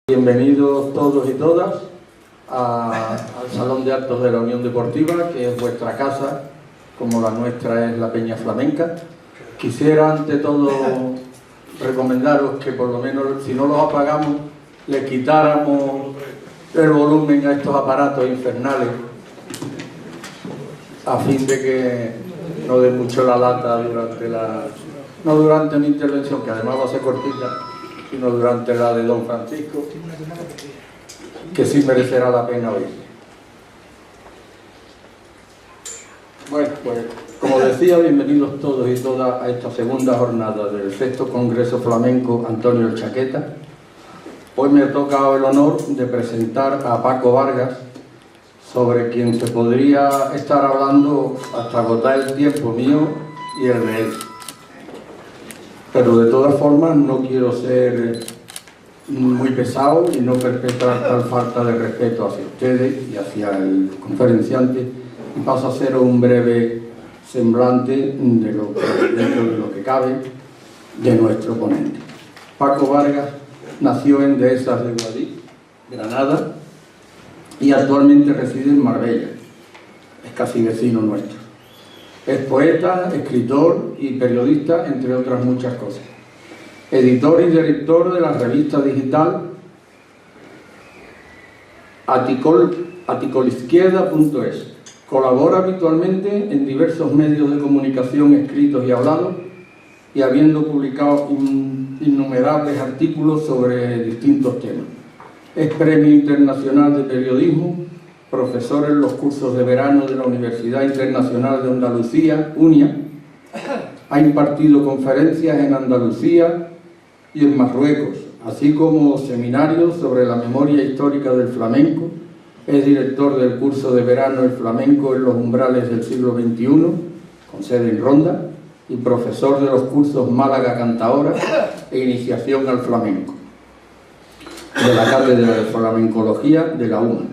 Bienvenidos todos y todas al Salón de Actos de la Unión Deportiva, que es vuestra casa, como la nuestra es la Peña Flamenca. Quisiera ante todo recomendaros que por lo menos, si no los apagamos, le quitáramos el volumen a estos aparatos infernales, a fin de que no dé mucho la lata no durante mi intervención, que además va a ser cortita, sino durante la de don Francisco, que sí merecerá la pena oír. Bueno, pues como decía, bienvenidos todos y todas a esta segunda jornada del sexto Congreso Flamenco Antonio el Chaqueta. Hoy me ha tocado el honor de presentar a Paco Vargas, sobre quien se podría estar hablando hasta agotar el tiempo mío y el de él. Pero de todas formas no quiero ser muy pesado y no perpetrar tal falta de respeto hacia ustedes y hacia el conferenciante, y paso a hacer un breve semblante de lo que, dentro de lo que cabe, de nuestro ponente. Paco Vargas nació en Dehesas de Guadix, Granada, y actualmente reside en Marbella. Es casi vecino nuestro. Es poeta, escritor y periodista, entre otras muchas cosas. Editor y director de la revista digital aticolizquierda.es. Colabora habitualmente en diversos medios de comunicación escritos y hablados, y habiendo publicado innumerables artículos sobre distintos temas. Es Premio Internacional de Periodismo, profesor en los cursos de verano de la Universidad Internacional de Andalucía, UNIA. Ha impartido conferencias en Andalucía y en Marruecos, así como seminarios sobre la memoria histórica del flamenco. Es director del curso de verano El Flamenco en los umbrales del siglo XXI, con sede en Ronda, y profesor de los cursos Málaga Cantaora e Iniciación al Flamenco, de la Cátedra de Flamencología de la UMA.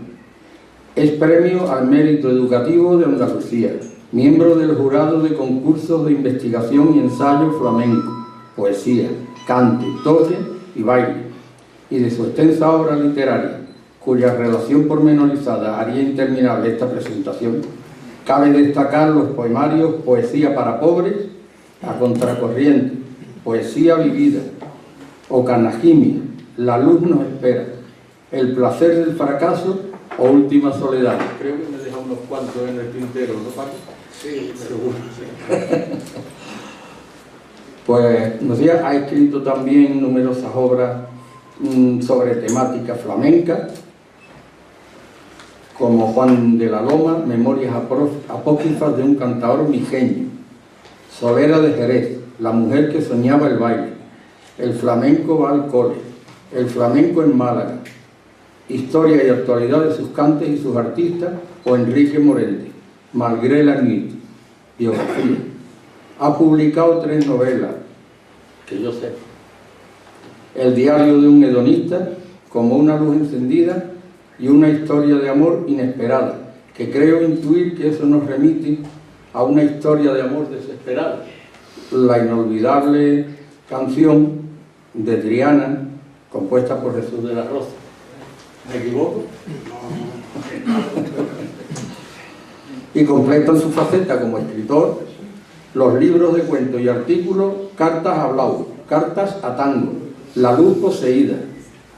Es Premio al Mérito Educativo de Andalucía, miembro del jurado de concursos de investigación y ensayo flamenco, poesía, cante, toque y baile, y de su extensa obra literaria, cuya relación pormenorizada haría interminable esta presentación. Cabe destacar los poemarios Poesía para Pobres, A Contracorriente, Poesía Vivida, Ocanajimia, La Luz nos espera, El placer del fracaso o Última Soledad. Creo que me deja unos cuantos en el tintero, ¿no, Paco? Sí, seguro. Pues, nos decía, ha escrito también numerosas obras sobre temática flamenca, como Juan de la Loma, Memorias apócrifas de un cantador mijeño, Solera de Jerez, La mujer que soñaba el baile, El flamenco va al cole, El flamenco en Málaga, Historia y actualidad de sus cantes y sus artistas, o Enrique Morente, Malgré la nuit, biografía. Ha publicado 3 novelas, que yo sé: El diario de un hedonista, Como una luz encendida, y Una historia de amor inesperada, que creo intuir que eso nos remite a una historia de amor desesperada, la inolvidable canción de Triana, compuesta por Jesús de la Rosa. ¿Me equivoco? Y completa en su faceta como escritor los libros de cuentos y artículos Cartas a Blau, Cartas a Tango, La luz poseída,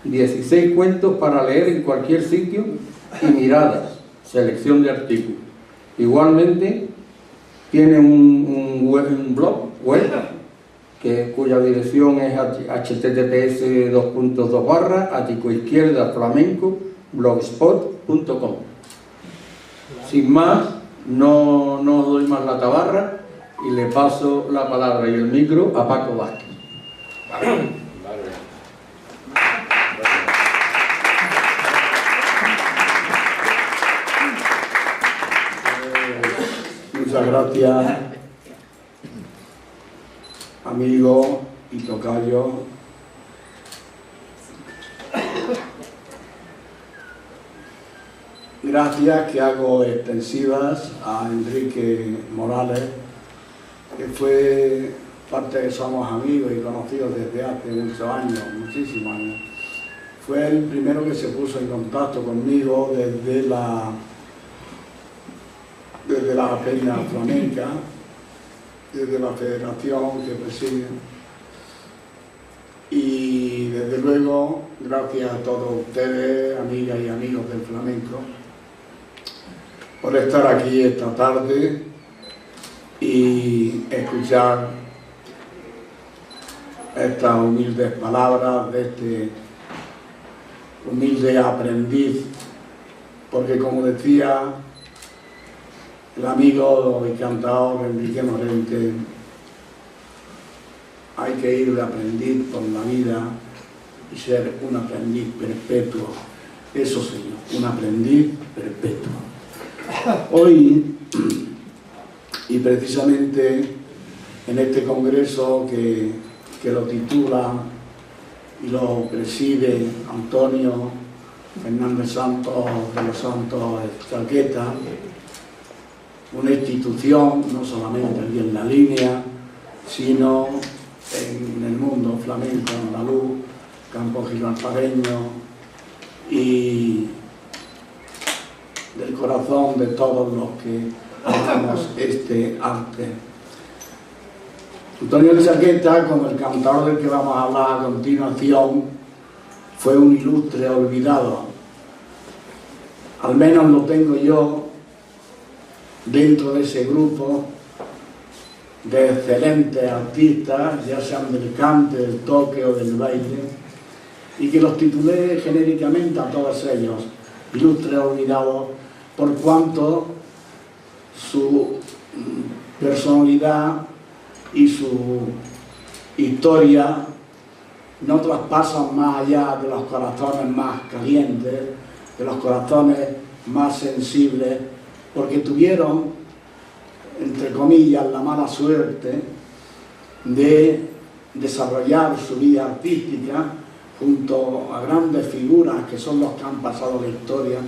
16 cuentos para leer en cualquier sitio y Miradas, selección de artículos. Igualmente tiene un blog web cuya dirección es https://aticoizquierdaflamenco.blogspot.com. Sin más, no os doy más la tabarra y le paso la palabra y el micro a Paco Vázquez. Muchas gracias, amigo y tocayo. Gracias que hago extensivas a Enrique Morales, que fue parte de Somos Amigos y conocidos desde hace muchos años, muchísimos años. fue el primero que se puso en contacto conmigo desde la Peña Flamenca, desde la federación que preside. Y desde luego, gracias a todos ustedes, amigas y amigos del flamenco, por estar aquí esta tarde y escuchar estas humildes palabras de este humilde aprendiz, porque como decía el amigo y cantador Enrique Morente, hay que ir de aprendiz por la vida y ser un aprendiz perpetuo. Eso sí, un aprendiz perpetuo. Hoy, y precisamente en este congreso que lo titula y lo preside Antonio Fernández Santos de los Santos Chaqueta, una institución no solamente aquí en la línea, sino en el mundo flamenco andaluz, campo gibraltareño y del corazón de todos los que amamos este arte. Antonio Chaqueta, como el cantador del que vamos a hablar a continuación, fue un ilustre olvidado. Al menos lo tengo yo dentro de ese grupo de excelentes artistas, ya sean del cante, del toque o del baile, y que los titulé genéricamente a todos ellos, ilustres olvidados, por cuanto su personalidad y su historia no traspasan más allá de los corazones más calientes, de los corazones más sensibles, porque tuvieron, entre comillas, la mala suerte de desarrollar su vida artística junto a grandes figuras que son los que han pasado la historia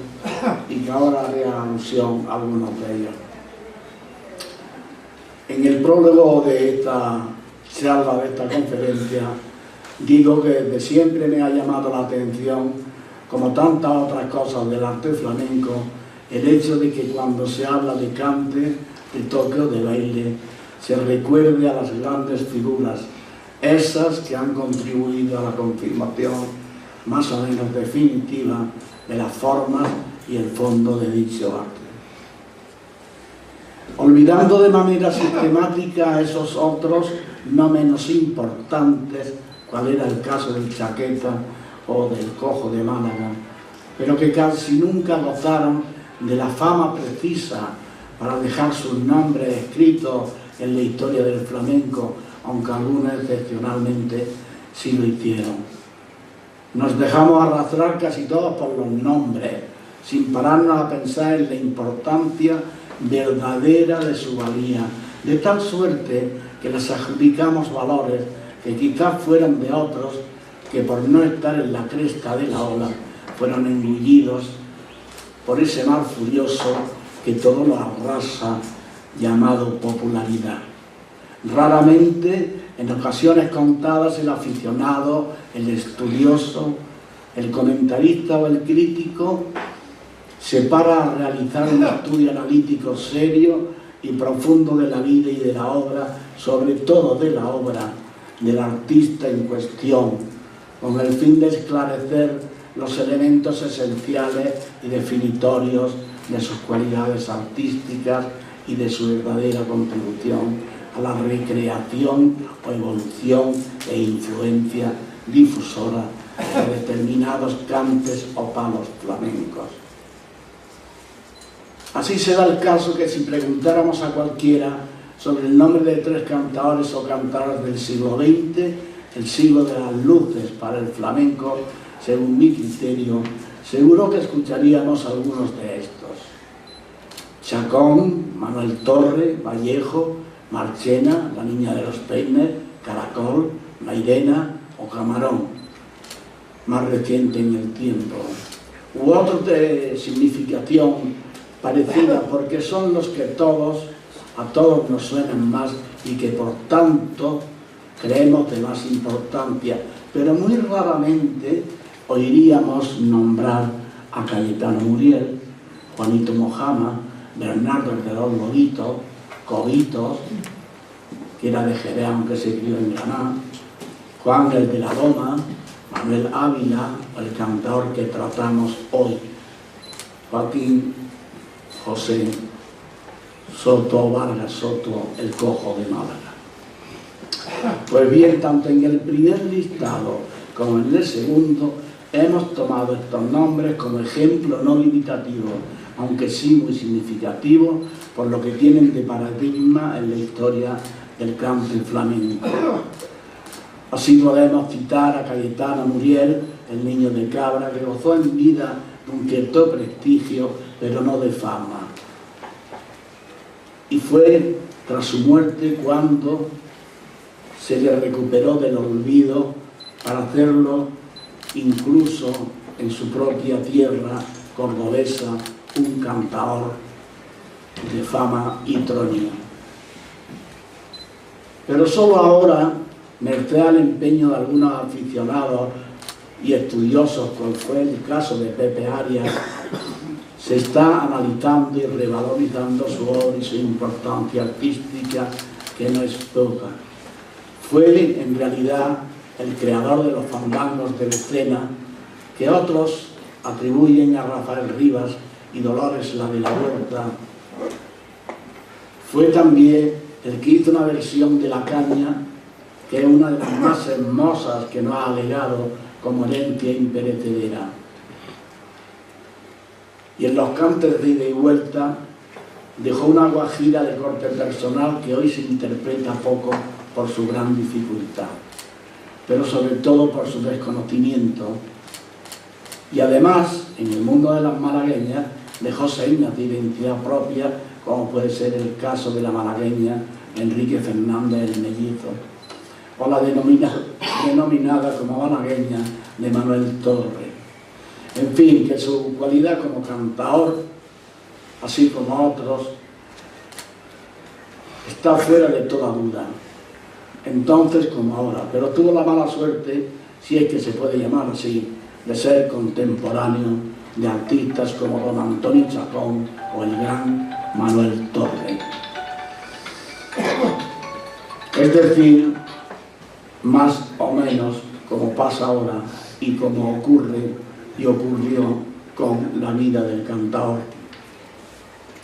y que ahora haré alusión a algunos de ellos. En el prólogo de esta charla, de esta conferencia, digo que desde siempre me ha llamado la atención, como tantas otras cosas del arte flamenco, el hecho de que cuando se habla de cante, de toque o de baile, se recuerde a las grandes figuras, esas que han contribuido a la confirmación más o menos definitiva de las formas y el fondo de dicho arte. Olvidando de manera sistemática a esos otros no menos importantes, cual era el caso del Chaqueta o del Cojo de Málaga, pero que casi nunca gozaron de la fama precisa para dejar sus nombres escritos en la historia del flamenco, aunque algunos excepcionalmente sí lo hicieron. Nos dejamos arrastrar casi todos por los nombres, sin pararnos a pensar en la importancia verdadera de su valía, de tal suerte que les adjudicamos valores que quizás fueran de otros que por no estar en la cresta de la ola fueron engullidos por ese mar furioso que todo lo arrasa, llamado popularidad. Raramente, en ocasiones contadas, el aficionado, el estudioso, el comentarista o el crítico se para a realizar un estudio analítico serio y profundo de la vida y de la obra, sobre todo de la obra del artista en cuestión, con el fin de esclarecer los elementos esenciales y definitorios de sus cualidades artísticas y de su verdadera contribución a la recreación o evolución e influencia difusora de determinados cantes o palos flamencos. Así se da el caso que si preguntáramos a cualquiera sobre el nombre de tres cantadores o cantadoras del siglo XX, el siglo de las luces para el flamenco, según mi criterio, seguro que escucharíamos algunos de estos: Chacón, Manuel Torre, Vallejo, Marchena, La Niña de los Peines, Caracol, Mairena o Camarón, más reciente en el tiempo, u otros de significación parecida, porque son los que a todos nos suenan más y que por tanto creemos de más importancia, pero muy raramente oiríamos nombrar a Cayetano Muriel, Juanito Mojama, Bernardo el Redón Godito, Cobitos, que era de Jerez aunque se crió en Granada, Juan el de la Doma, Manuel Ávila, el cantador que tratamos hoy, Joaquín José Soto, Vargas Soto, el Cojo de Málaga. Pues bien, tanto en el primer listado como en el segundo hemos tomado estos nombres como ejemplo no limitativo, aunque sí muy significativo, por lo que tienen de paradigma en la historia del cante flamenco. Así podemos citar a Cayetano Muriel, el niño de Cabra, que gozó en vida de un cierto prestigio, pero no de fama. Y fue tras su muerte cuando se le recuperó del olvido para hacerlo incluso en su propia tierra cordobesa un cantador de fama y tronía. Pero solo ahora, merced al empeño de algunos aficionados y estudiosos, como fue el caso de Pepe Arias, se está analizando y revalorizando su obra y su importancia artística, que no es poca. Fue en realidad el creador de los fandangos de escena que otros atribuyen a Rafael Rivas y Dolores la de la Huerta. Fue también el que hizo una versión de La Caña, que es una de las más hermosas que nos ha legado como herencia imperecedera. Y en los cantes de ida y vuelta dejó una guajira de corte personal que hoy se interpreta poco por su gran dificultad, pero sobre todo por su desconocimiento. Y además, en el mundo de las malagueñas, dejó señas de identidad propia, como puede ser el caso de la malagueña Enrique Fernández el Mellizo, o la denominada como malagueña de Manuel Torre. En fin, que su cualidad como cantador, así como otros, está fuera de toda duda, entonces como ahora, pero tuvo la mala suerte, si es que se puede llamar así, de ser contemporáneo de artistas como don Antonio Chacón o el gran Manuel Torre. Es decir, más o menos como pasa ahora y como ocurre y ocurrió con la vida del cantador,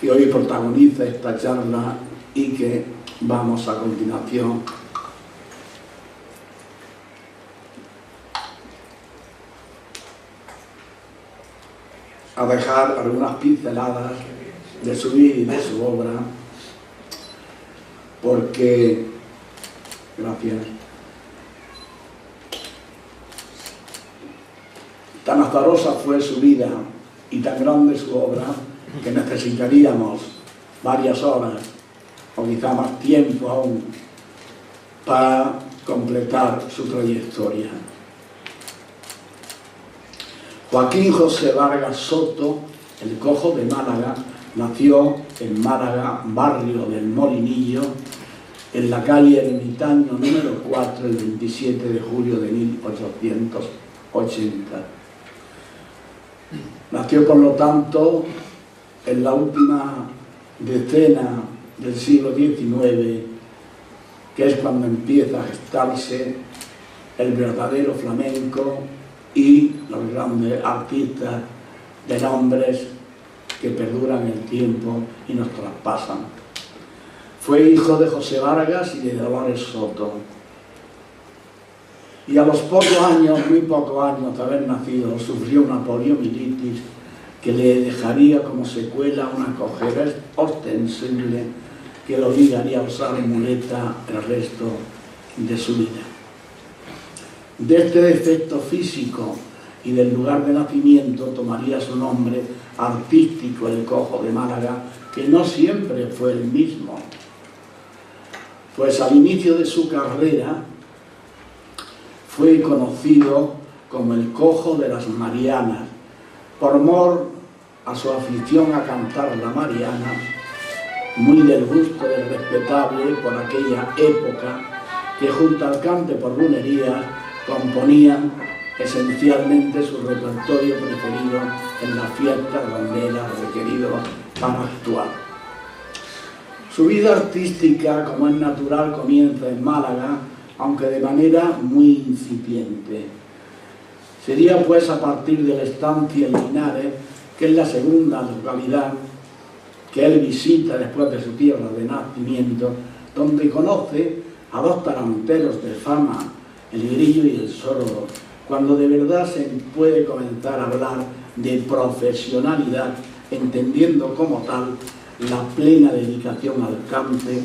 que hoy protagoniza esta charla y que vamos a continuación a dejar algunas pinceladas de su vida y de su obra, porque, gracias, tan azarosa fue su vida y tan grande su obra que necesitaríamos varias horas o quizá más tiempo aún para completar su trayectoria. Joaquín José Vargas Soto, el Cojo de Málaga, nació en Málaga, barrio del Molinillo, en la calle Ermitaño número 4, el 27 de julio de 1880. Nació, por lo tanto, en la última decena del siglo XIX, que es cuando empieza a gestarse el verdadero flamenco y los grandes artistas de nombres que perduran el tiempo y nos traspasan. Fue hijo de José Vargas y de Dolores Soto. Y a los pocos años, muy pocos años de haber nacido, sufrió una poliomielitis que le dejaría como secuela una cojera ostensible que lo obligaría a usar muleta el resto de su vida. De este defecto físico y del lugar de nacimiento tomaría su nombre artístico, el Cojo de Málaga, que no siempre fue el mismo. Pues al inicio de su carrera fue conocido como el Cojo de las Marianas, por mor a su afición a cantar la Mariana, muy del gusto del respetable por aquella época, que junto al cante por bulería componían esencialmente su repertorio preferido en las fiestas donde era requerido para actuar. Su vida artística, como es natural, comienza en Málaga, aunque de manera muy incipiente. Sería pues a partir de la estancia en Linares, que es la segunda localidad que él visita después de su tierra de nacimiento, donde conoce a dos taranteros de fama, el Grillo y el Sordo, cuando de verdad se puede comenzar a hablar de profesionalidad, entendiendo como tal la plena dedicación al cante,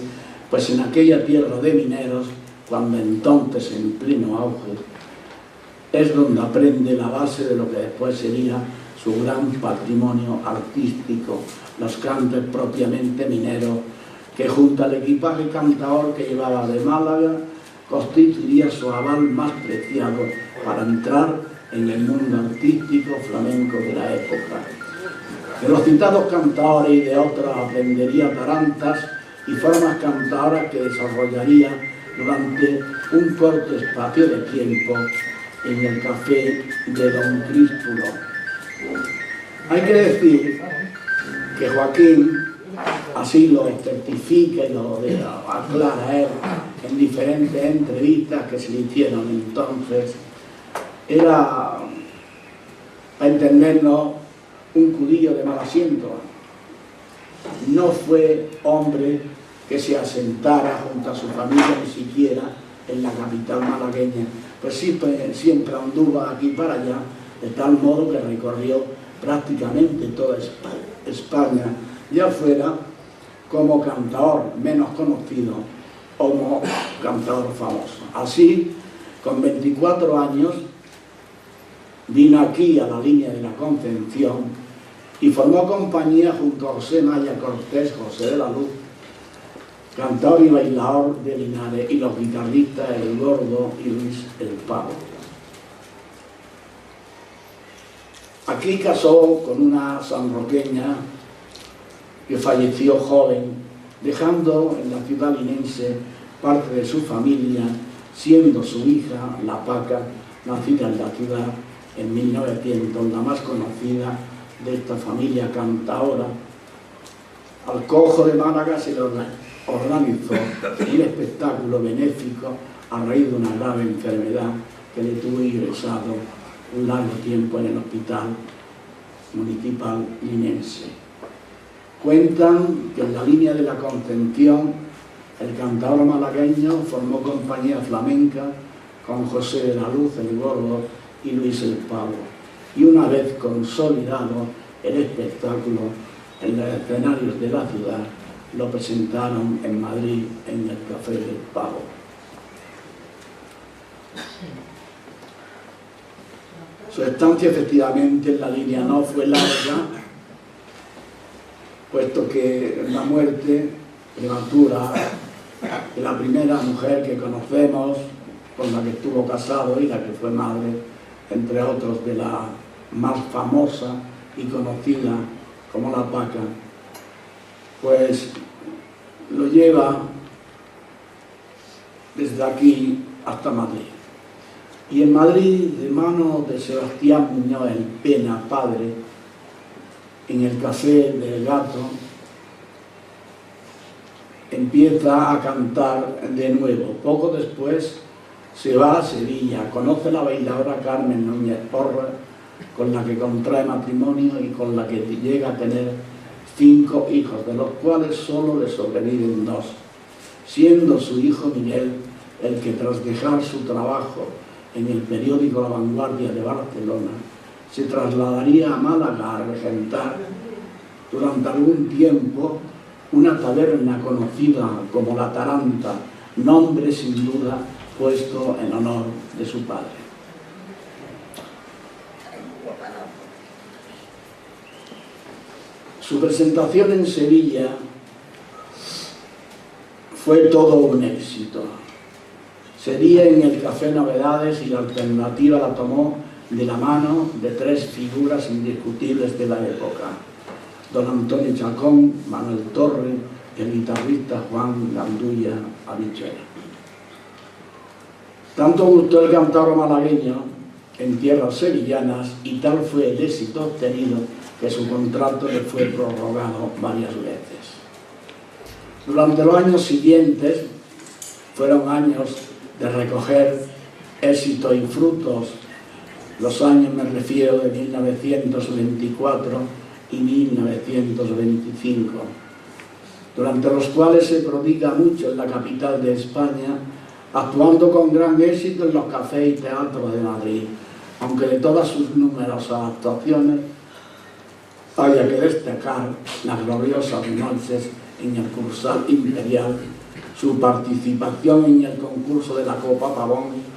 pues en aquella tierra de mineros, cuando entonces en pleno auge, es donde aprende la base de lo que después sería su gran patrimonio artístico, los cantes propiamente mineros, que junto al equipaje cantaor que llevaba de Málaga, constituiría su aval más preciado para entrar en el mundo artístico flamenco de la época. De los citados cantaores y de otros aprendería tarantas y formas cantadoras que desarrollaría durante un corto espacio de tiempo en el café de Don Crístulo. Hay que decir que Joaquín, así lo certifica y lo aclara él en diferentes entrevistas que se le hicieron entonces, era, para entendernos, un judío de mal asiento. No fue hombre que se asentara junto a su familia ni siquiera en la capital malagueña, pues siempre anduvo aquí para allá, de tal modo que recorrió prácticamente toda España, ya fuera como cantador menos conocido o como cantador famoso. Así, con 24 años, vino aquí a la línea de la Concepción y formó compañía junto a José Maya Cortés, José de la Luz, cantador y bailador de Linares, y los guitarristas El Gordo y Luis el Pavo. Aquí casó con una sanroqueña que falleció joven, dejando en la ciudad linense parte de su familia, siendo su hija, la Paca, nacida en la ciudad en 1900, la más conocida de esta familia cantaora. Al Cojo de Málaga se le organizó un espectáculo benéfico a raíz de una grave enfermedad que le tuvo ingresado un largo tiempo en el hospital municipal linense. Cuentan que en la línea de la Concepción el cantador malagueño formó compañía flamenca con José de la Luz, el Gordo, y Luis el Pavo, y una vez consolidado el espectáculo en los escenarios de la ciudad, lo presentaron en Madrid en el Café del Pavo. Su estancia efectivamente en la línea no fue larga, puesto que la muerte prematura de la primera mujer que conocemos, con la que estuvo casado y la que fue madre, entre otros, de la más famosa y conocida como la Paca, pues lo lleva desde aquí hasta Madrid. Y en Madrid, de mano de Sebastián Muñoz el Pena, padre, en el Café del Gato, empieza a cantar de nuevo. Poco después se va a Sevilla, conoce a la bailadora Carmen Núñez Porras, con la que contrae matrimonio y con la que llega a tener 5 hijos, de los cuales solo le sobreviven 2, siendo su hijo Miguel el que, tras dejar su trabajo en el periódico La Vanguardia de Barcelona, se trasladaría a Málaga a regentar durante algún tiempo una taberna conocida como La Taranta, nombre sin duda puesto en honor de su padre. Su presentación en Sevilla fue todo un éxito. Sería en el Café Novedades y la alternativa la tomó de la mano de 3 figuras indiscutibles de la época: don Antonio Chacón, Manuel Torre y el guitarrista Juan Gandulla Habichuela. Tanto gustó el cantador malagueño en tierras sevillanas, y tal fue el éxito obtenido que su contrato le fue prorrogado varias veces. Durante los años siguientes fueron años de recoger éxitos y frutos. Los años me refiero de 1924 y 1925, durante los cuales se prodiga mucho en la capital de España, actuando con gran éxito en los cafés y teatros de Madrid, aunque de todas sus numerosas actuaciones haya que destacar las gloriosas noches en el Cursal Imperial, su participación en el concurso de la Copa Pavón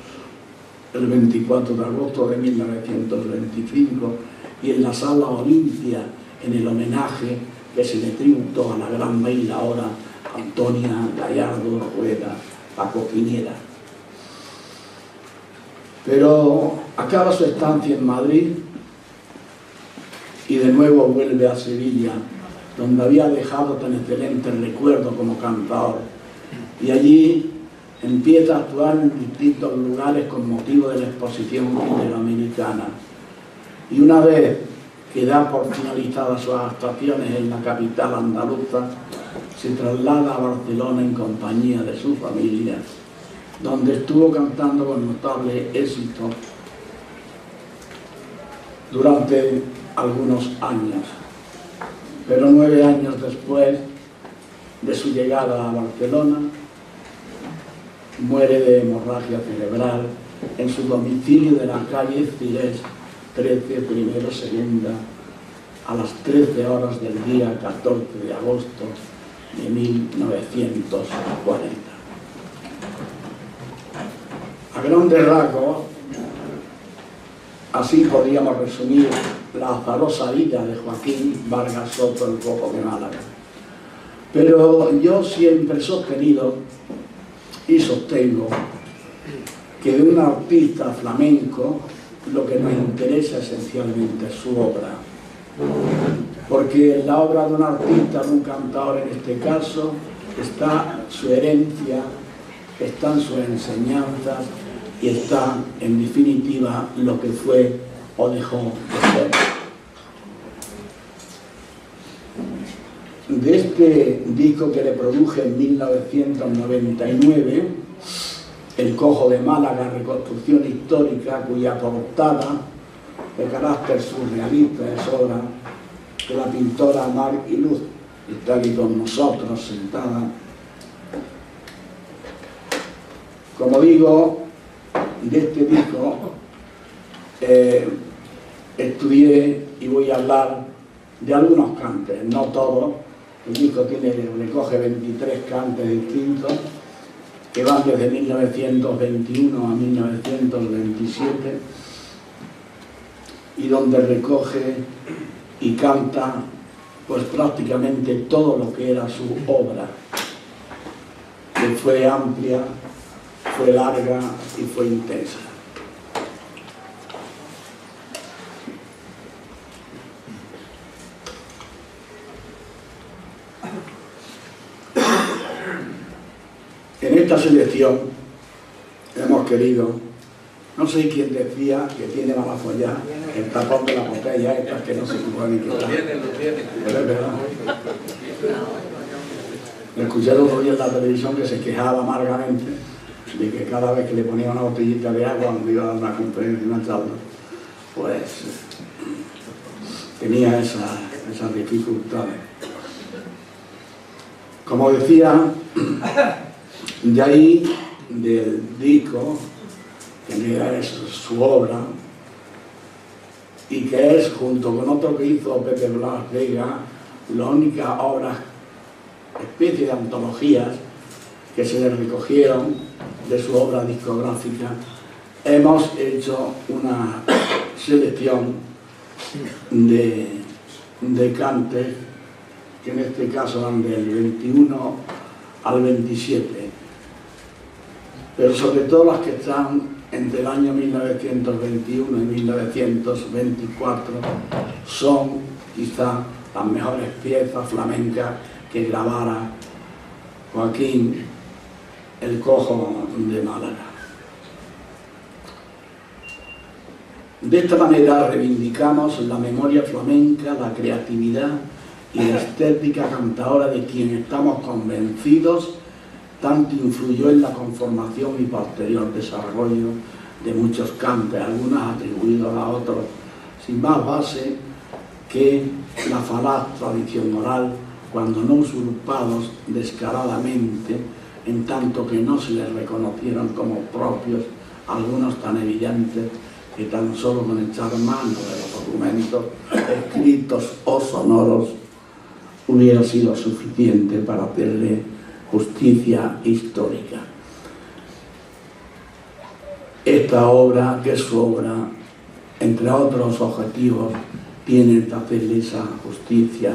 el 24 de agosto de 1925 y en la Sala Olimpia en el homenaje que se le tributó a la gran bailaora Antonia Gallardo Rueda Paco Piñera. Pero acaba su estancia en Madrid y de nuevo vuelve a Sevilla, donde había dejado tan excelente recuerdo como cantador, y allí empieza a actuar en distintos lugares con motivo de la exposición iberoamericana. Y una vez que da por finalizadas sus actuaciones en la capital andaluza, se traslada a Barcelona en compañía de su familia, donde estuvo cantando con notable éxito durante algunos años. Pero 9 años después de su llegada a Barcelona, muere de hemorragia cerebral en su domicilio de la calle Cires 13, primero, segunda, a las 13 horas del día 14 de agosto de 1940. A grandes rasgos, así podríamos resumir la azarosa vida de Joaquín Vargas Soto, el Cojo de Málaga. Pero yo siempre he sostenido y sostengo que de un artista flamenco lo que nos interesa esencialmente es su obra, porque en la obra de un artista, de un cantador en este caso, está su herencia, están sus enseñanzas y está, en definitiva, lo que fue o dejó de ser. De este disco que le produje en 1999, El Cojo de Málaga, reconstrucción histórica, cuya portada de carácter surrealista es obra de la pintora Mar y Luz, que está aquí con nosotros sentada. Como digo, de este disco estudié y voy a hablar de algunos cantes, no todos. El disco recoge 23 cantes distintos que van desde 1921 a 1927 y donde recoge y canta pues prácticamente todo lo que era su obra, que fue amplia, fue larga y fue intensa. En esta selección hemos querido, no sé quién decía que tiene mala follada, el tapón de la botella, estas que no se pueden quitar. Lo tiene. Pero es verdad. Le escuché el otro día en la televisión que se quejaba amargamente de que cada vez que le ponía una botellita de agua cuando iba a dar una conferencia, una charla, pues tenía esas dificultades. Como decía, de ahí, del disco, que es su obra, y que es, junto con otro que hizo Pepe Blas Vega, la única obra, especie de antologías, que se le recogieron de su obra discográfica, hemos hecho una selección de cantes, que en este caso van del 21 al 27. Pero sobre todo las que están entre el año 1921 y 1924 son quizá las mejores piezas flamencas que grabara Joaquín el Cojo de Málaga. De esta manera reivindicamos la memoria flamenca, la creatividad y la estética cantadora de quien estamos convencidos tanto influyó en la conformación y posterior desarrollo de muchos cantes, algunos atribuidos a otros sin más base que la falaz tradición oral, cuando no usurpados descaradamente, en tanto que no se les reconocieron como propios algunos tan evidentes que tan solo con echar mano de los documentos escritos o sonoros hubiera sido suficiente para hacerle justicia histórica. Esta obra, que es su obra, entre otros objetivos, tiene que hacerle esa justicia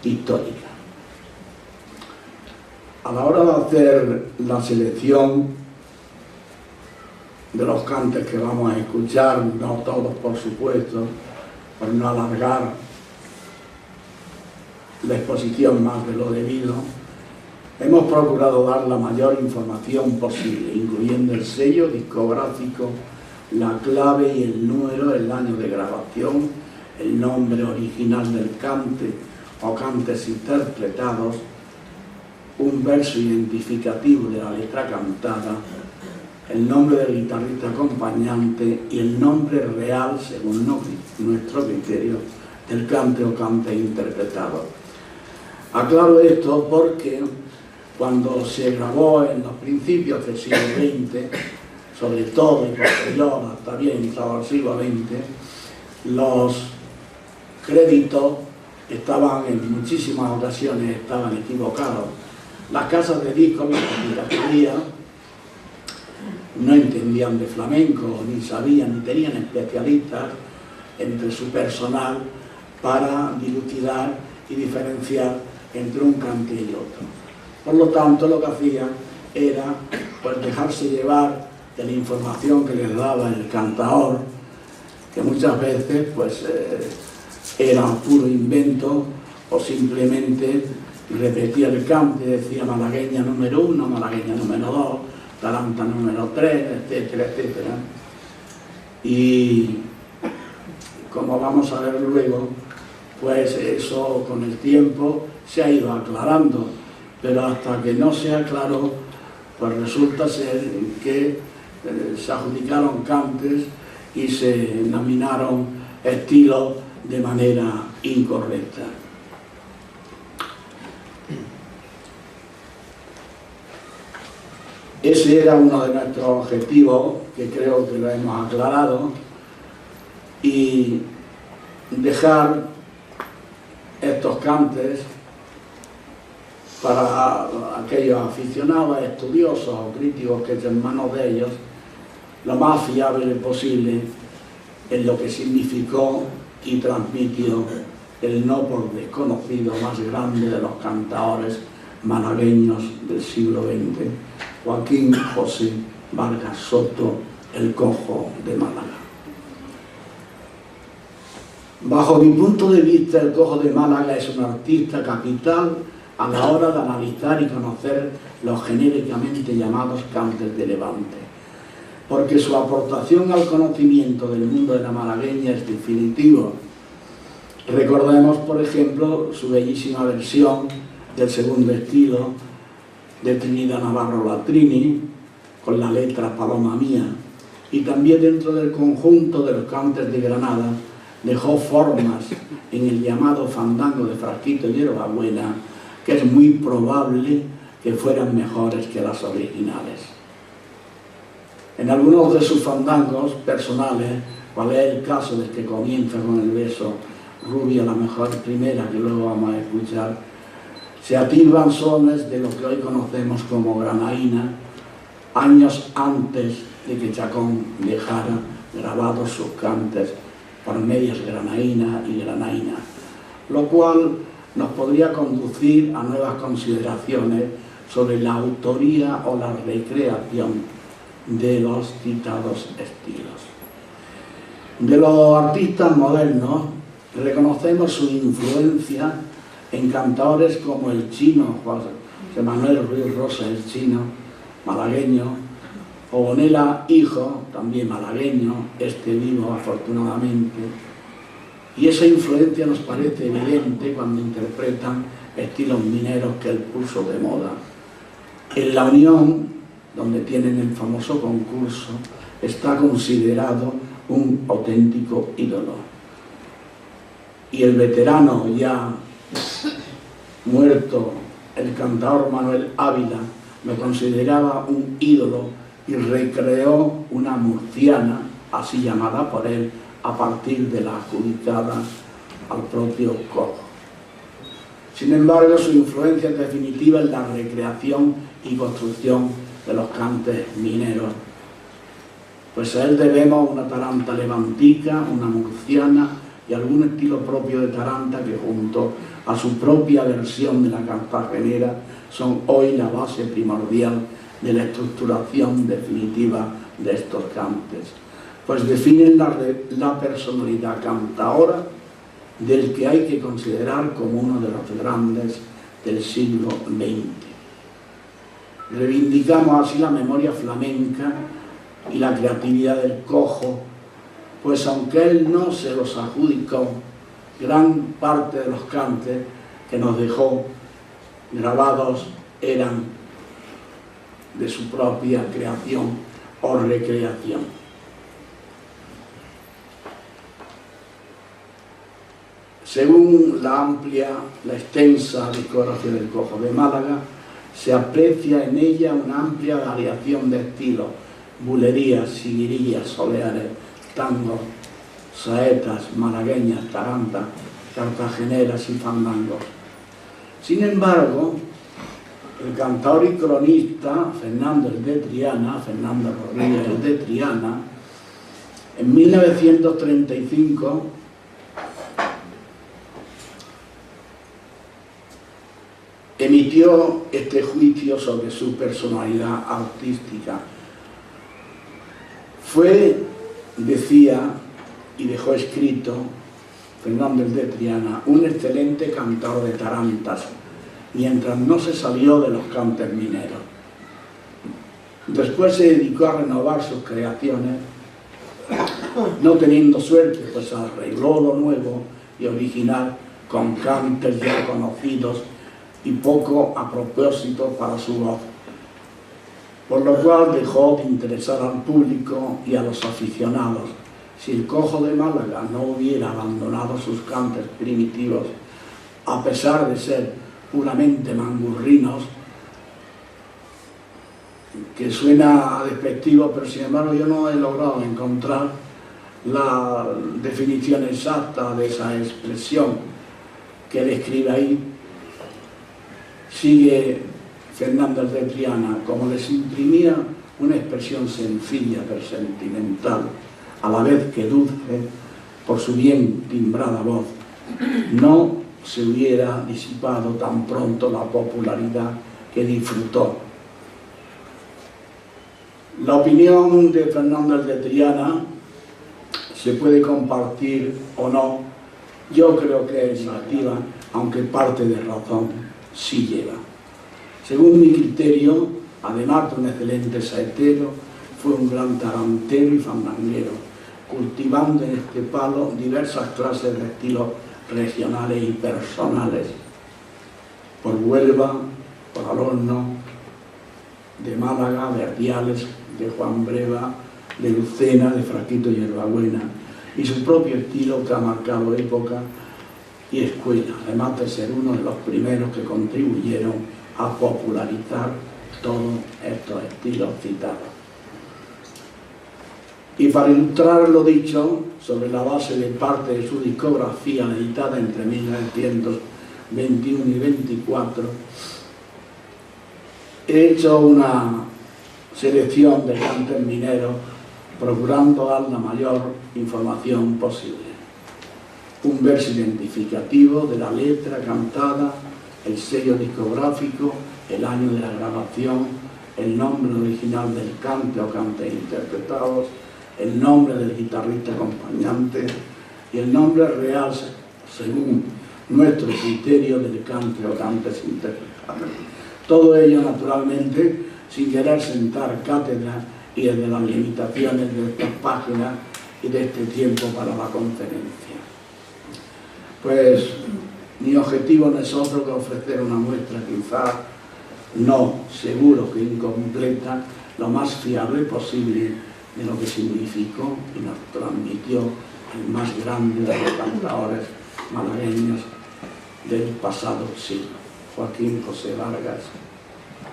histórica. A la hora de hacer la selección de los cantes que vamos a escuchar, no todos por supuesto, por no alargar la exposición más de lo debido, hemos procurado dar la mayor información posible, incluyendo el sello discográfico, la clave y el número, el año de grabación, el nombre original del cante o cantes interpretados, un verso identificativo de la letra cantada, el nombre del guitarrista acompañante y el nombre real, según nuestro criterio, del cante o cante interpretado. Aclaro esto porque cuando se grabó en los principios del siglo XX, sobre todo y posterior hasta bien entrado al siglo XX, los créditos estaban en muchísimas ocasiones equivocados. Las casas de discos, las piraterías, no entendían de flamenco, ni sabían, ni tenían especialistas entre su personal para dilucidar y diferenciar entre un cante y otro. Por lo tanto, lo que hacían era pues, dejarse llevar de la información que les daba el cantador, que muchas veces pues, era puro invento o simplemente repetía el cante, decía malagueña número 1, malagueña número 2, taranta número 3, etcétera, etcétera. Y como vamos a ver luego, pues eso con el tiempo se ha ido aclarando, pero hasta que no se aclaró, pues resulta ser que se adjudicaron cantes y se nominaron estilos de manera incorrecta. Ese era uno de nuestros objetivos, que creo que lo hemos aclarado, y dejar estos cantes para aquellos aficionados, estudiosos o críticos que estén en manos de ellos, lo más fiable posible en lo que significó y transmitió el no por desconocido más grande de los cantadores malagueños del siglo XX, Joaquín José Vargas Soto, el Cojo de Málaga. Bajo mi punto de vista, el Cojo de Málaga es un artista capital a la hora de analizar y conocer los genéricamente llamados cantes de Levante, porque su aportación al conocimiento del mundo de la malagueña es definitivo. Recordemos, por ejemplo, su bellísima versión del segundo estilo de Trinidad Navarro La Trini, con la letra Paloma Mía, y también dentro del conjunto de los cantes de Granada dejó formas en el llamado fandango de Frasquito y Hierbabuena que es muy probable que fueran mejores que las originales. En algunos de sus fandangos personales, cual es el caso del que comienza con el verso Rubia la mejor primera, que luego vamos a escuchar, se atisban sones de lo que hoy conocemos como granaína, años antes de que Chacón dejara grabados sus cantes por medias granaína y granaína, lo cual nos podría conducir a nuevas consideraciones sobre la autoría o la recreación de los citados estilos. De los artistas modernos reconocemos su influencia en cantadores como el chino, José Manuel Ruiz Rosa, el chino malagueño, o Bonela hijo, también malagueño, vivo afortunadamente, y esa influencia nos parece evidente cuando interpretan estilos mineros que él puso de moda. En La Unión, donde tienen el famoso concurso, está considerado un auténtico ídolo. Y el veterano ya muerto, el cantador Manuel Ávila, me consideraba un ídolo y recreó una murciana, así llamada por él, a partir de la adjudicada al propio Cojo. Sin embargo, su influencia es definitiva en la recreación y construcción de los cantes mineros. Pues a él debemos una taranta levantica, una murciana y algún estilo propio de taranta que junto a su propia versión de la cartagenera son hoy la base primordial de la estructuración definitiva de estos cantes, pues definen la personalidad cantaora del que hay que considerar como uno de los grandes del siglo XX. Reivindicamos así la memoria flamenca y la creatividad del Cojo, pues aunque él no se los adjudicó, gran parte de los cantes que nos dejó grabados eran de su propia creación o recreación. Según la extensa discografía del Cojo de Málaga, se aprecia en ella una amplia variación de estilos: bulerías, siguirillas, soleares, tangos, saetas, malagueñas, tarantas, cartageneras y fandangos. Sin embargo, el cantador y cronista Fernando Rodríguez el de Triana, en 1935 emitió este juicio sobre su personalidad artística. Fue, decía y dejó escrito Fernando el de Triana, un excelente cantador de tarantas, mientras no se salió de los cantes mineros. Después se dedicó a renovar sus creaciones, no teniendo suerte, pues arregló lo nuevo y original con cantes ya conocidos y poco a propósito para su voz, por lo cual dejó de interesar al público y a los aficionados. Si el Cojo de Málaga no hubiera abandonado sus cantes primitivos, a pesar de ser puramente mangurrinos, que suena despectivo, pero sin embargo yo no he logrado encontrar la definición exacta de esa expresión que él escribe ahí. Sigue Fernando el de Triana: como les imprimía una expresión sencilla pero sentimental, a la vez que dulce por su bien timbrada voz, no se hubiera disipado tan pronto la popularidad que disfrutó. La opinión de Fernando el de Triana se puede compartir o no. Yo creo que es relativa, aunque parte de razón sí lleva. Según mi criterio, además de un excelente saetero, fue un gran tarantero y fandanguero, cultivando en este palo diversas clases de estilos regionales y personales. Por Huelva, por Alorno, de Málaga, de Ardiales, de Juan Breva, de Lucena, de Frasquito y Hierbabuena, y su propio estilo que ha marcado época y escuela, además de ser uno de los primeros que contribuyeron a popularizar todos estos estilos citados. Y para ilustrar lo dicho, sobre la base de parte de su discografía editada entre 1921 y 24, he hecho una selección de cantes mineros procurando dar la mayor información posible. Un verso identificativo de la letra cantada, el sello discográfico, el año de la grabación, el nombre original del cante o cantes interpretados, el nombre del guitarrista acompañante y el nombre real, según nuestro criterio, del cante o cantes interpretados. Todo ello, naturalmente, sin querer sentar cátedra y el de las limitaciones de estas páginas y de este tiempo para la conferencia. Pues mi objetivo no es otro que ofrecer una muestra, quizás no, seguro que incompleta, lo más fiable posible de lo que significó y nos transmitió el más grande de los cantadores malagueños del pasado siglo, Joaquín José Vargas,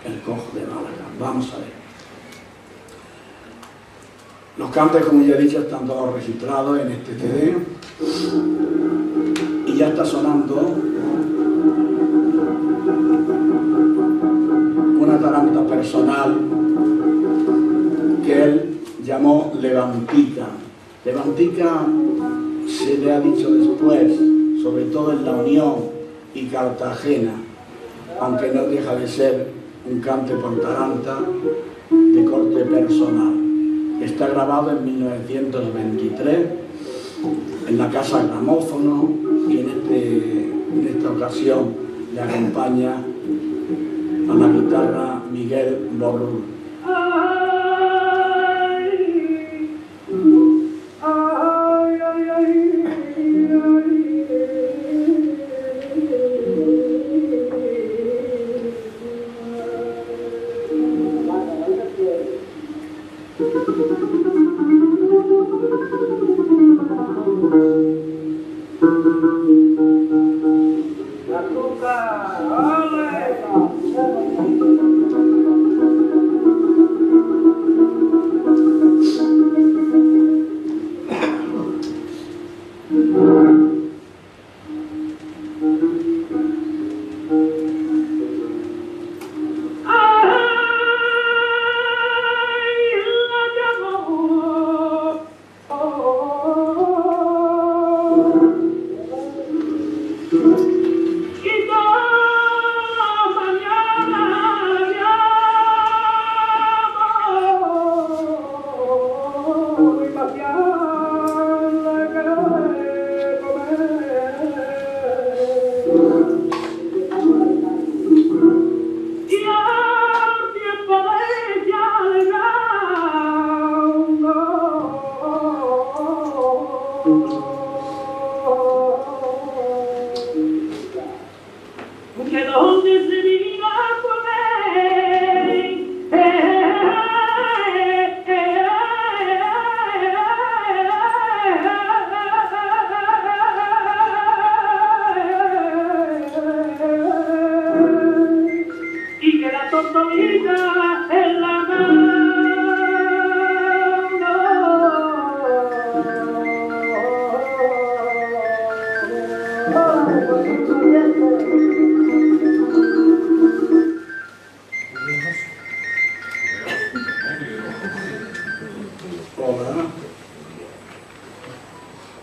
el Cojo de Málaga. Vamos a ver. Los cantes, como ya he dicho, están todos registrados en este CD y ya está sonando una taranta personal que él llamó Levantica. Levantica se le ha dicho después, sobre todo en La Unión y Cartagena, aunque no deja de ser un cante por taranta de corte personal. Está grabado en 1923 en la Casa Gramófono y en esta ocasión le acompaña a la guitarra Miguel Borrul.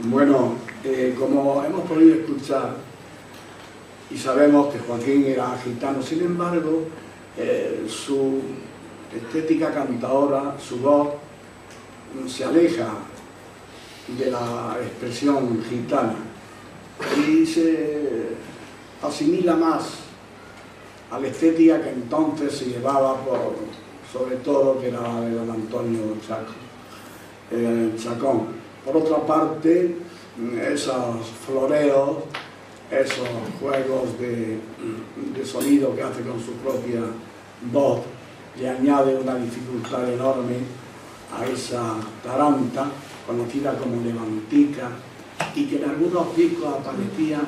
Bueno, como hemos podido escuchar y sabemos que Joaquín era gitano, sin embargo, su estética cantadora, su voz, se aleja de la expresión gitana y se asimila más a la estética que entonces se llevaba sobre todo que era la de don Antonio Chacón. Por otra parte, esos floreos, esos juegos de sonido que hace con su propia voz, le añade una dificultad enorme a esa taranta, conocida como levantica, y que en algunos discos aparecía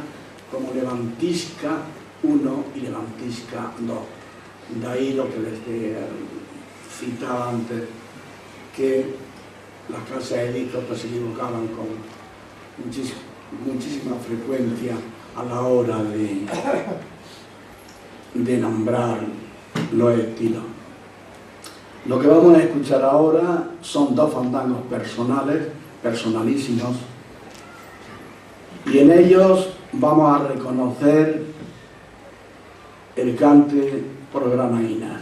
como levantisca 1 y levantisca 2. De ahí lo que les citaba antes, que las casas de discos pues se equivocaban con muchísima frecuencia a la hora de nombrar los estilos. Lo que vamos a escuchar ahora son dos fandangos personales, personalísimos, y en ellos vamos a reconocer el cante por granaínas.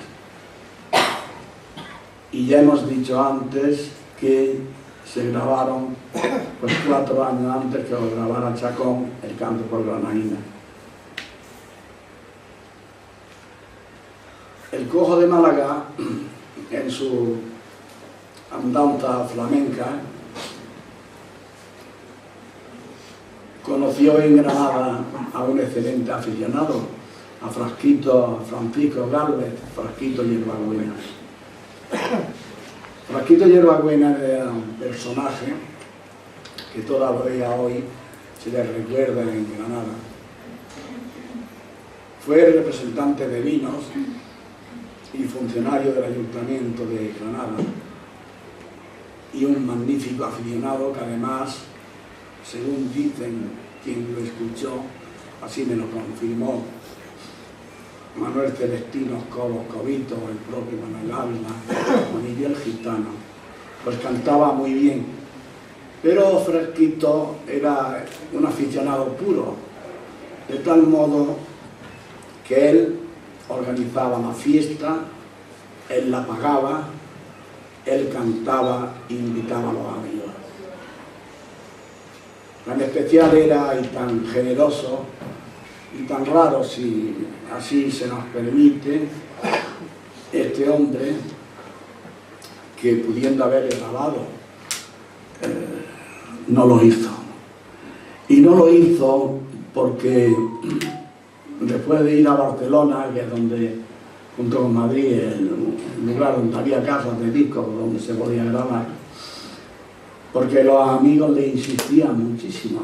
Y ya hemos dicho antes que se grabaron pues 4 años antes que lo grabara Chacón, el canto por granaínas. El Cojo de Málaga, en su andanza flamenca, conoció en Granada a un excelente aficionado, a Francisco Gálvez, Frasquito Hierbabuena. Frasquito Hierbabuena era un personaje que todavía hoy se le recuerda en Granada. Fue el representante de vinos y funcionario del Ayuntamiento de Granada, y un magnífico aficionado que además, según dicen quien lo escuchó, así me lo confirmó Manuel Celestino Cobito, el propio Manuel Ávila, Juanillo el Gitano, pues cantaba muy bien. Pero Frasquito era un aficionado puro, de tal modo que él organizaba la fiesta, él la pagaba, él cantaba e invitaba a los amigos. Tan especial era y tan generoso y tan raro, si así se nos permite, este hombre, que pudiendo haber grabado, no lo hizo. Y no lo hizo porque después de ir a Barcelona, que es donde, junto con Madrid, el lugar donde había casas de discos donde se podía grabar, porque los amigos le insistían muchísimo.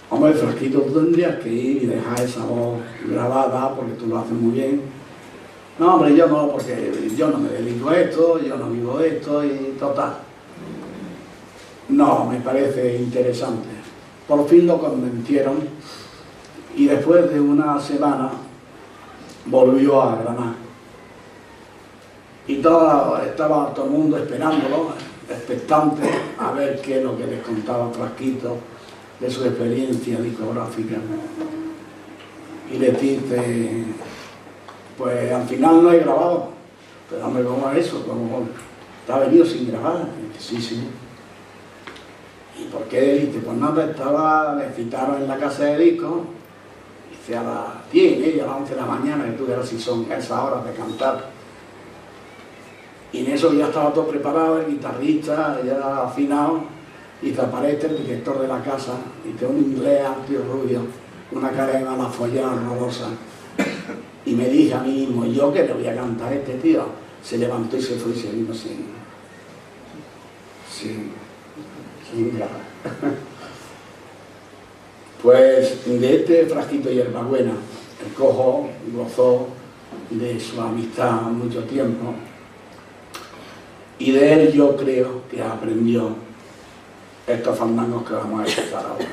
Hombre, Frasquito, tú tendrías que ir y dejar esa voz grabada porque tú lo haces muy bien. No, hombre, yo no, porque yo no me dedico a esto, yo no vivo de esto y total. No, me parece interesante. Por fin lo convencieron y después de una semana volvió a Granada. Y estaba todo el mundo esperándolo, expectante a ver qué es lo que les contaba Frasquito de su experiencia discográfica. Y les dice, pues al final no he grabado. Pero hombre, ¿cómo es eso? ¿Cómo te ha venido sin grabar? Y dice, sí. ¿Y por qué? Dice, pues nada, le citaron en la casa de discos, dice, a las 10, a las 11 de la mañana, que tú verás si son esas horas de cantar. Y en eso ya estaba todo preparado, el guitarrista ya afinado, y te aparece el director de la casa, y te un inglés amplio, rubio, una cara de mala follada, horrorosa. Y me dije a mí mismo, ¿yo qué le voy a cantar a este tío? Se levantó y se fue y se vino sin grabar. Pues de este Frasquito Hierbabuena, el Cojo gozó de su amistad mucho tiempo, y de él yo creo que aprendió estos fandangos que vamos a escuchar ahora.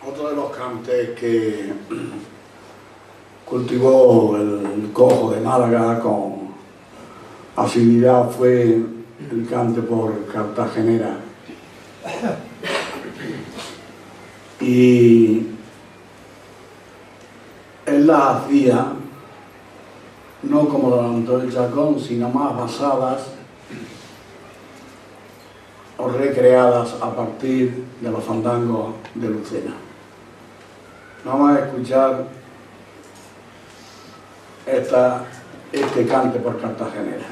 Otro de los cantes que cultivó el Cojo de Málaga con asiduidad fue el cante por cartagenera. Y él las hacía no como don Antonio Chacón, sino más basadas o recreadas a partir de los fandangos de Lucena. Vamos a escuchar este cante por cartagenera.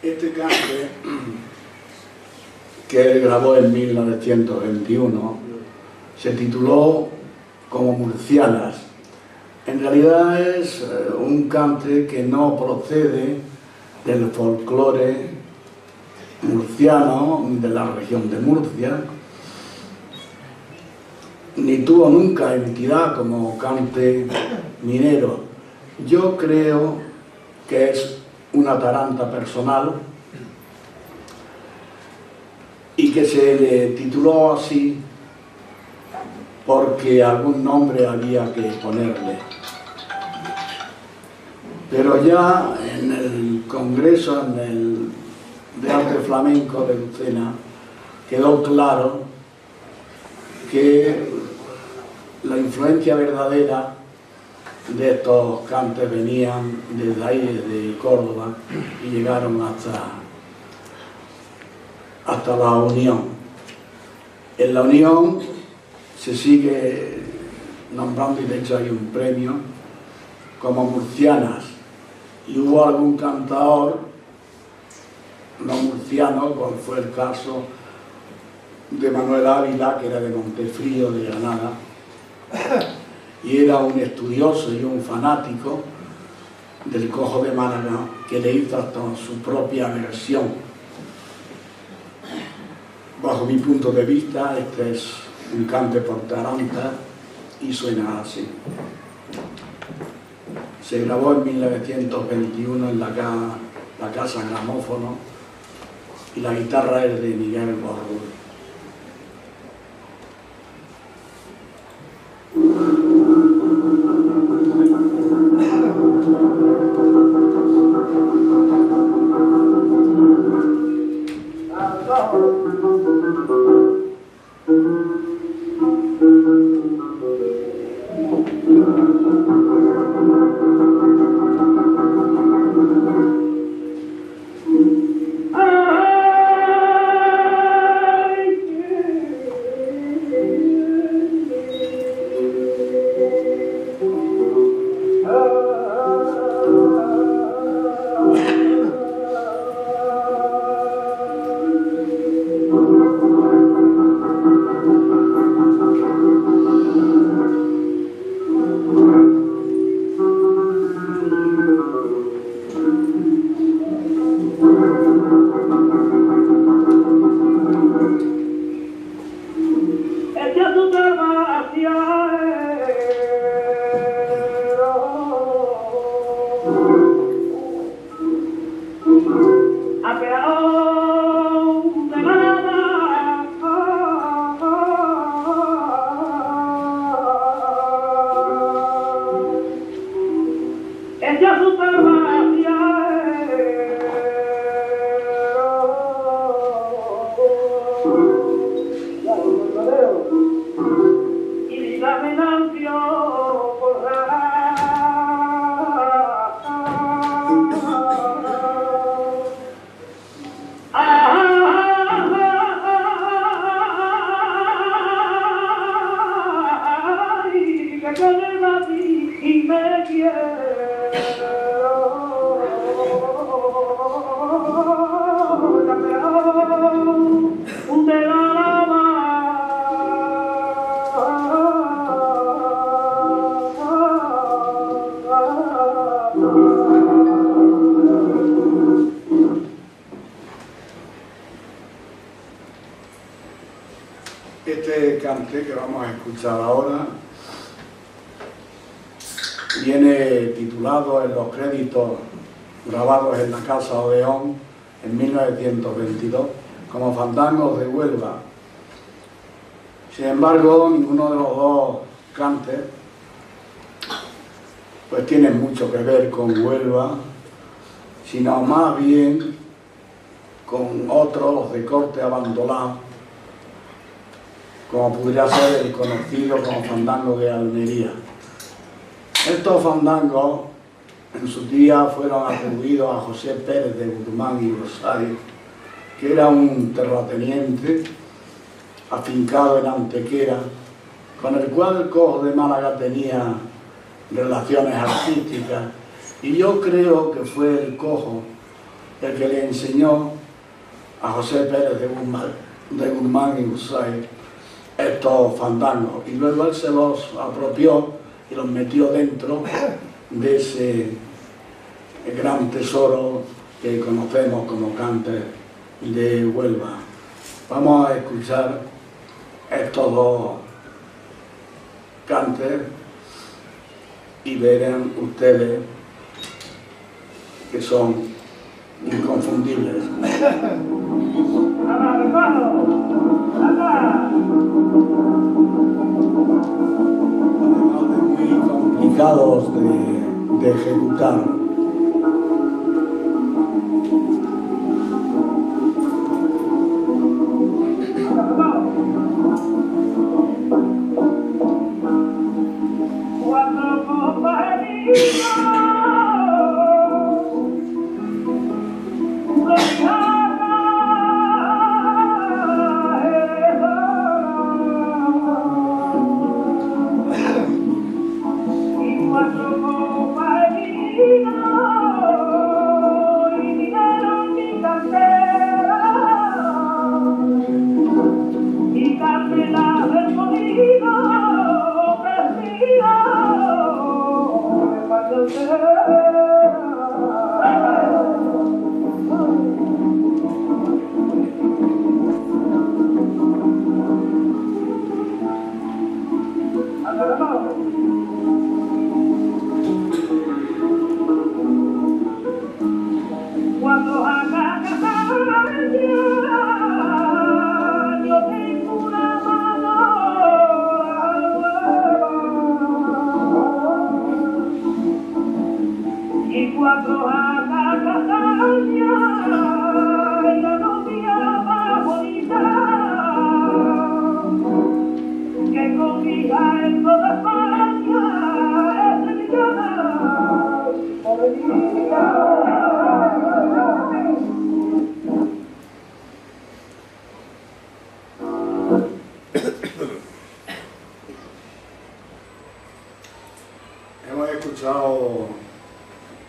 Este cante, que él grabó en 1921, se tituló Como Murcianas. En realidad es un cante que no procede del folclore murciano, de la región de Murcia, ni tuvo nunca entidad como cante minero. Yo creo que es una taranta personal y que se le tituló así porque algún nombre había que ponerle. Pero ya en el Congreso de Arte Flamenco de Lucena quedó claro que la influencia verdadera de estos cantes venían desde ahí, desde Córdoba, y llegaron hasta la Unión. En la Unión se sigue nombrando, y de hecho hay un premio, como murcianas, y hubo algún cantador no murciano, como fue el caso de Manuel Ávila, que era de Montefrío, de Granada, y era un estudioso y un fanático del Cojo de Málaga, que le hizo hasta su propia versión. Bajo mi punto de vista, este es un cante por taranta y suena así. Se grabó en 1921 en la Casa Gramófono y la guitarra es de Miguel Borrul. Ay, ella su farmacia y la venancio por y me quiero de la Este cante que vamos a escuchar ahora viene titulado en los créditos grabados en la Casa Odeón en 1922 como Fandangos de Huelva. Sin embargo, ninguno de los dos cantes pues tiene mucho que ver con Huelva, sino más bien con otros de corte abandonado, como podría ser el conocido como Fandango de Almería. Estos fandangos en su día fueron atribuidos a José Pérez de Guzmán y Rosario, que era un terrateniente afincado en Antequera, con el cual el Cojo de Málaga tenía relaciones artísticas, y yo creo que fue el Cojo el que le enseñó a José Pérez de Guzmán y Rosario estos fandangos, y luego él se los apropió y los metió dentro de ese gran tesoro que conocemos como cante de Huelva. Vamos a escuchar estos dos cantes y verán ustedes que son inconfundibles. Muy complicados de ejecutar. Hemos escuchado,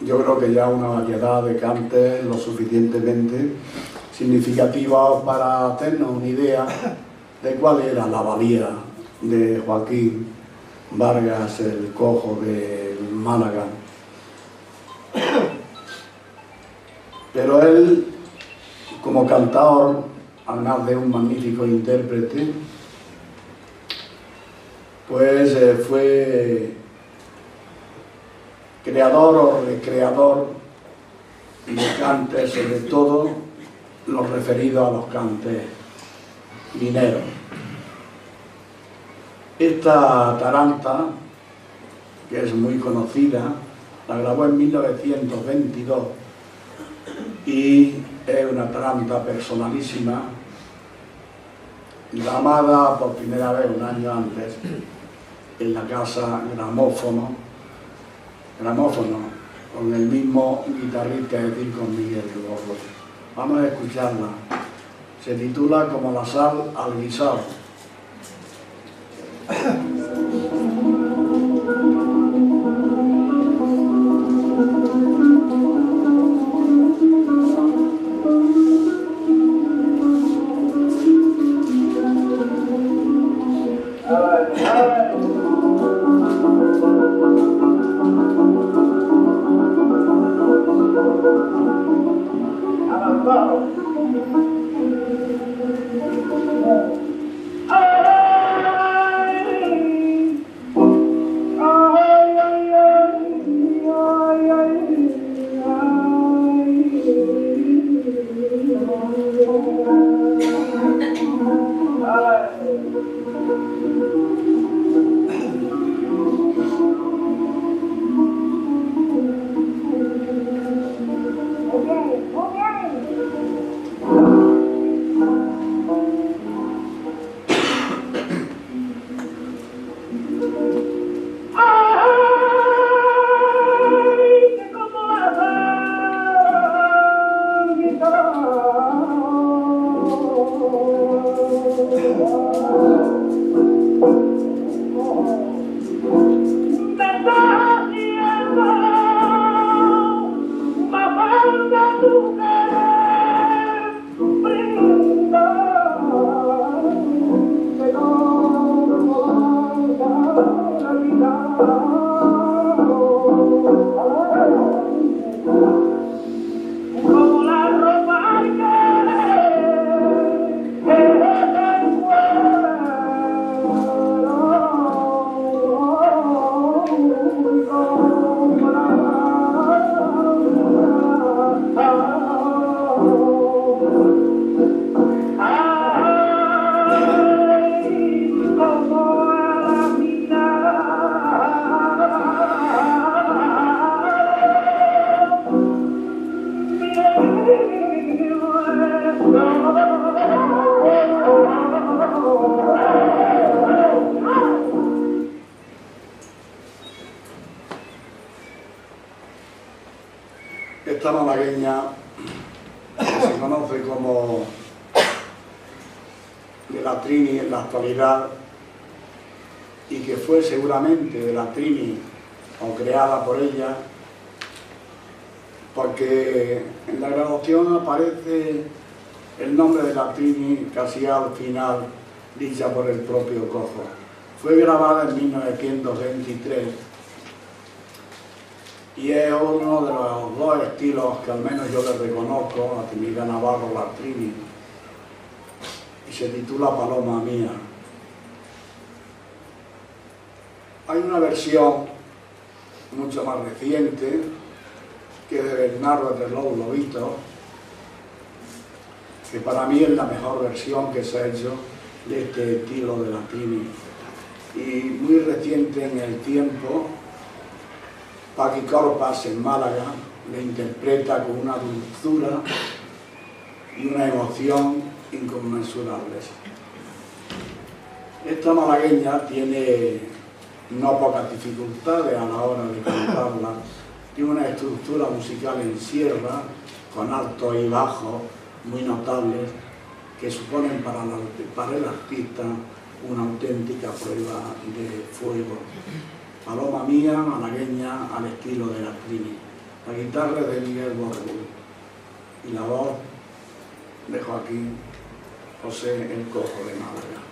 yo creo que ya una variedad de cantes lo suficientemente significativos para hacernos una idea de cuál era la valía de Joaquín Vargas, el Cojo de Málaga. Pero él, como cantador, además de un magnífico intérprete, pues fue creador o recreador de cantes, sobre todo los referidos a los cantes mineros. Esta taranta, que es muy conocida, La grabó en 1922 y es una taranta personalísima, grabada por primera vez un año antes en la casa Gramófono, con el mismo guitarrista, es decir, con Miguel Borro. Vamos a escucharla. Se titula Como la sal al guisar. Esta malagueña se conoce como de la Trini en la actualidad y que fue seguramente de la Trini o creada por ella, porque en la grabación aparece el nombre de la Trini casi al final, dicha por el propio Cojo. Fue grabada en 1923 y es uno de los dos estilos que al menos yo le reconozco a Trinidad Navarro, la Trini, y se titula Paloma Mía. Hay una versión mucho más reciente, que es de Bernardo de los Lobitos, que para mí es la mejor versión que se ha hecho de este estilo de la Trini. Y muy reciente en el tiempo, Paqui Corpas en Málaga le interpreta con una dulzura y una emoción inconmensurables. Esta malagueña tiene no pocas dificultades a la hora de cantarla. Tiene una estructura musical en sierra, con altos y bajos muy notables, que suponen para el artista una auténtica prueba de fuego. Paloma Mía, malagueña al estilo de la Trini. La guitarra es de Miguel Borro y la voz de Joaquín José el Cojo de Málaga.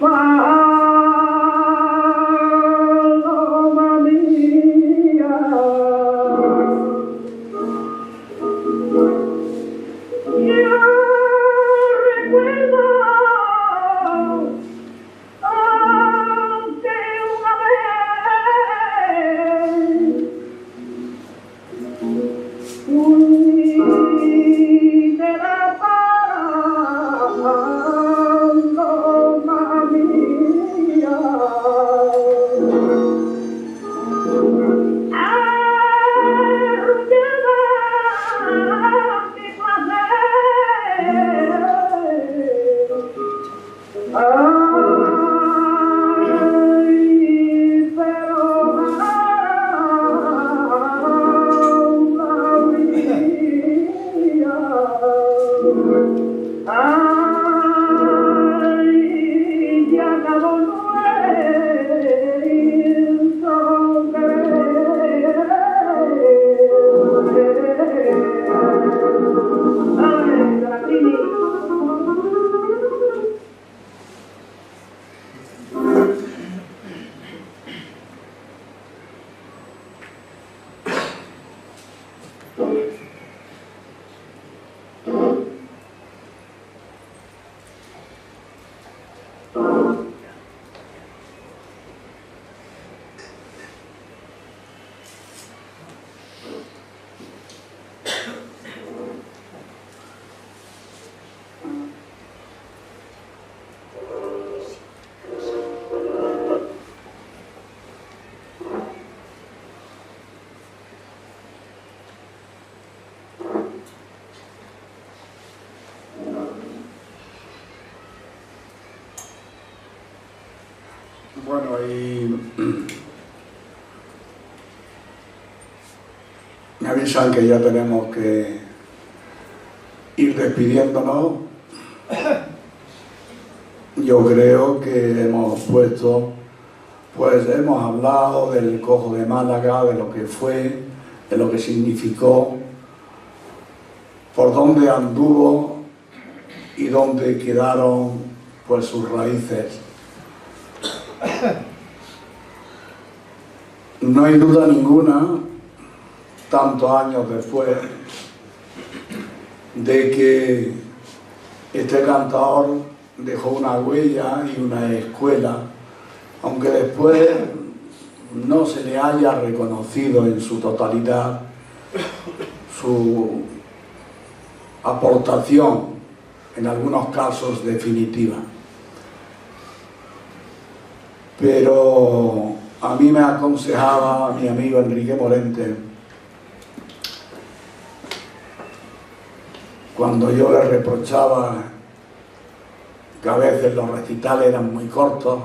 paloma mía, yo recuerdo que una vez fui de la paloma mía. Arrullaba mi placer. Ay, pero ay, ya acabó nuestro querer. Ay, Gratini. Bueno, y me avisan que ya tenemos que ir despidiéndonos. Yo creo que hemos puesto, pues hemos hablado del Cojo de Málaga, de lo que fue, de lo que significó, por dónde anduvo y dónde quedaron pues sus raíces. No hay duda ninguna, tantos años después, de que este cantador dejó una huella y una escuela, aunque después no se le haya reconocido en su totalidad su aportación, en algunos casos definitiva. Pero a mí me aconsejaba mi amigo Enrique Morente, cuando yo le reprochaba que a veces los recitales eran muy cortos,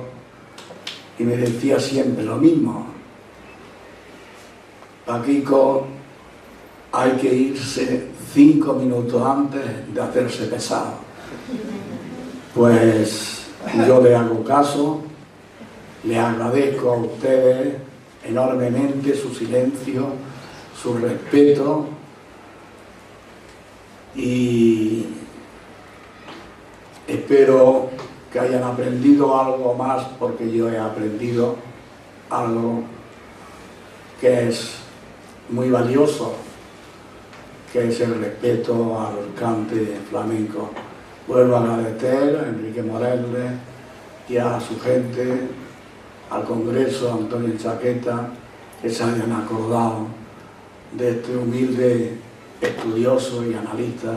y me decía siempre lo mismo: Paquico, hay que irse 5 minutos antes de hacerse pesado. Pues yo le hago caso. Le agradezco a ustedes enormemente su silencio, su respeto, y espero que hayan aprendido algo más, porque yo he aprendido algo que es muy valioso, que es el respeto al cante flamenco. Vuelvo a agradecer a Enrique Morelle y a su gente, al Congreso Antonio Chaqueta, que se hayan acordado de este humilde estudioso y analista,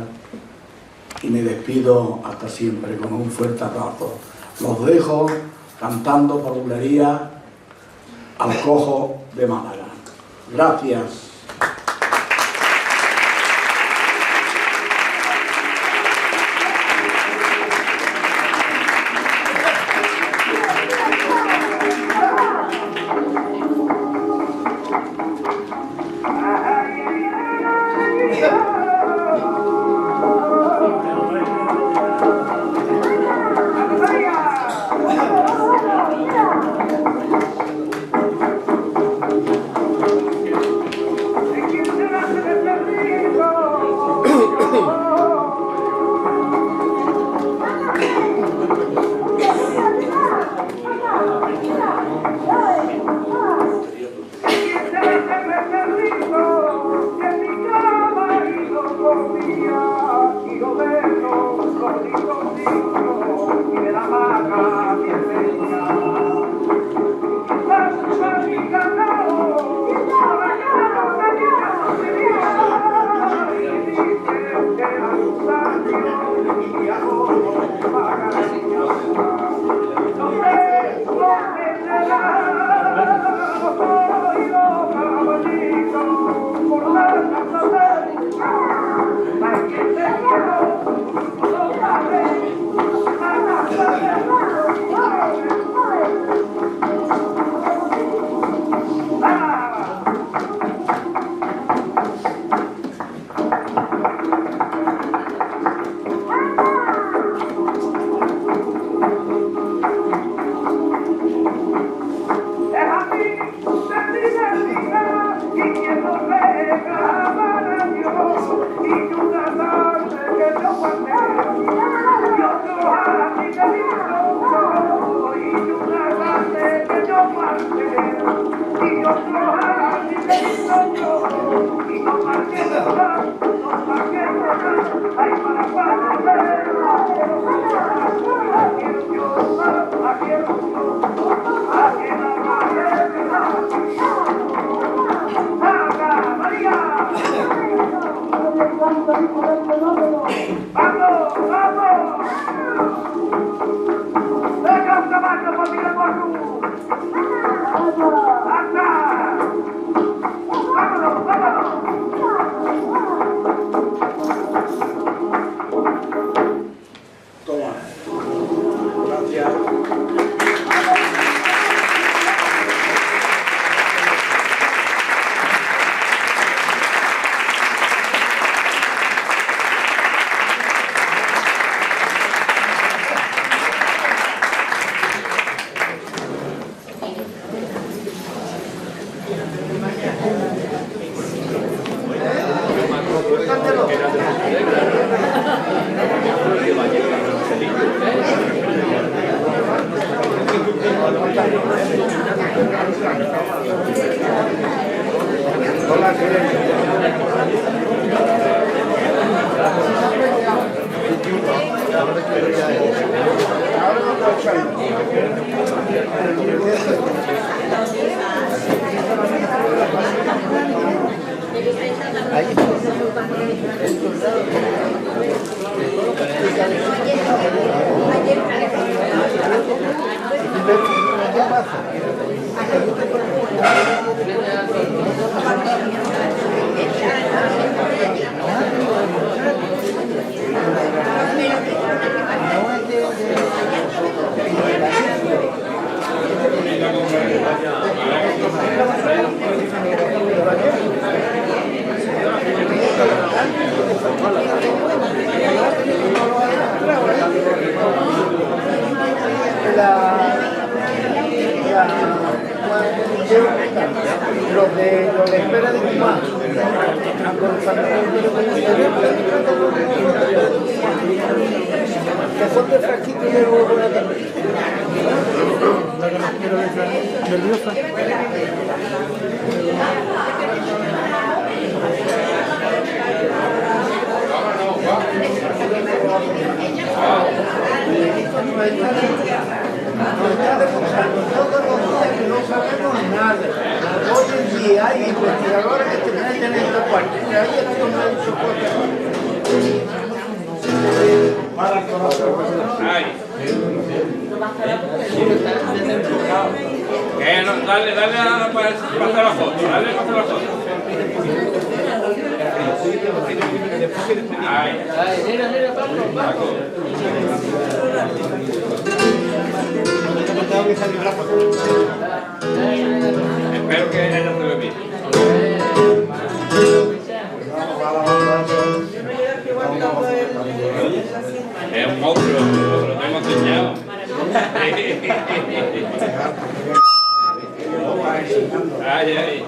y me despido hasta siempre con un fuerte abrazo. Los dejo cantando por bulería al Cojo de Málaga. Gracias. Lo de espera de Cumá, que son de frasquito y de huevo por acá. Nerviosa. Todos los días que no sabemos nada. Hoy en día hay investigadores que te meten en esta parte. Y ahí es que me ha dicho Dale para pasar la foto. Dale pasar la foto. Ahí. Mira, Pablo. Espero que ella se lo mire. Es un monstruo, lo tengo enseñado. Ay.